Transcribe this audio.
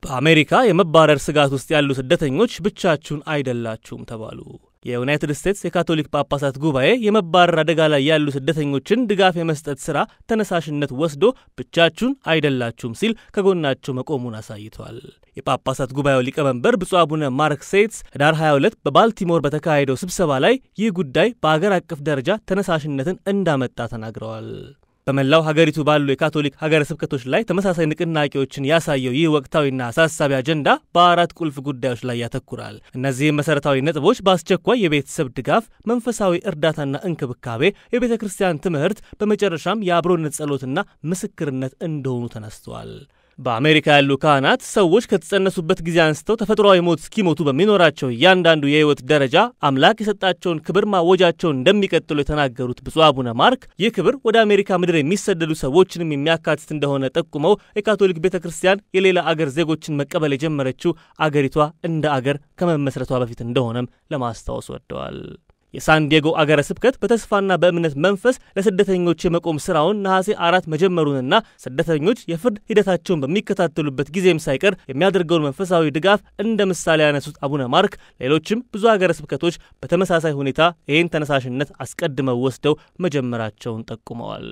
በአሜሪካ የመባረር ስጋት ውስጥ ያሉ ስደተኞች ብቻችሁን አይደላችሁም ተባሉ። የዩናይትድ ስቴትስ የካቶሊክ ጳጳሳት ጉባኤ የመባረር አደጋ ላይ ያሉ ስደተኞችን ድጋፍ የመስጠት ሥራ ተነሳሽነት ወስዶ ብቻችሁን አይደላችሁም ሲል ከጎናቸው መቆሙን አሳይቷል። የጳጳሳት ጉባኤው ሊቀመንበር ብፁዕ አቡነ ማርክ ሴትስ ህዳር 22 በባልቲሞር በተካሄደው ስብሰባ ላይ ይህ ጉዳይ በአገር አቀፍ ደረጃ ተነሳሽነትን እንዳመጣ ተናግረዋል። በመላው ሀገሪቱ ባሉ የካቶሊክ ሀገረ ስብከቶች ላይ ተመሳሳይ ንቅናቄዎችን ያሳየው ይህ ወቅታዊና አሳሳቢ አጀንዳ በአራት ቁልፍ ጉዳዮች ላይ ያተኩራል። እነዚህም መሰረታዊ ነጥቦች በአስቸኳይ የቤተሰብ ድጋፍ፣ መንፈሳዊ እርዳታና እንክብካቤ፣ የቤተ ክርስቲያን ትምህርት፣ በመጨረሻም የአብሮነት ጸሎትና ምስክርነት እንደሆኑ ተነስተዋል። በአሜሪካ ያሉ ካህናት ሰዎች ከተጸነሱበት ጊዜ አንስተው ተፈጥሯዊ ሞት እስኪሞቱ በሚኖራቸው እያንዳንዱ የህይወት ደረጃ አምላክ የሰጣቸውን ክብር ማወጃቸውን እንደሚቀጥሉ የተናገሩት ብፁዕ አቡነ ማርክ ይህ ክብር ወደ አሜሪካ ምድር የሚሰደዱ ሰዎችንም የሚያካትት እንደሆነ ጠቁመው የካቶሊክ ቤተክርስቲያን የሌላ አገር ዜጎችን መቀበል የጀመረችው አገሪቷ እንደ አገር ከመመስረቷ በፊት እንደሆነም ለማስታወስ ወደዋል። የሳን ዲዬጎ አገረ ስብከት በተስፋና በእምነት መንፈስ ለስደተኞች የመቆም ስራውን ነሐሴ 4 መጀመሩንና ስደተኞች የፍርድ ሂደታቸውን በሚከታተሉበት ጊዜም ሳይቀር የሚያደርገውን መንፈሳዊ ድጋፍ እንደ ምሳሌ ያነሱት አቡነ ማርክ ሌሎችም ብዙ አገረ ስብከቶች በተመሳሳይ ሁኔታ ይህን ተነሳሽነት አስቀድመው ወስደው መጀመራቸውን ጠቁመዋል።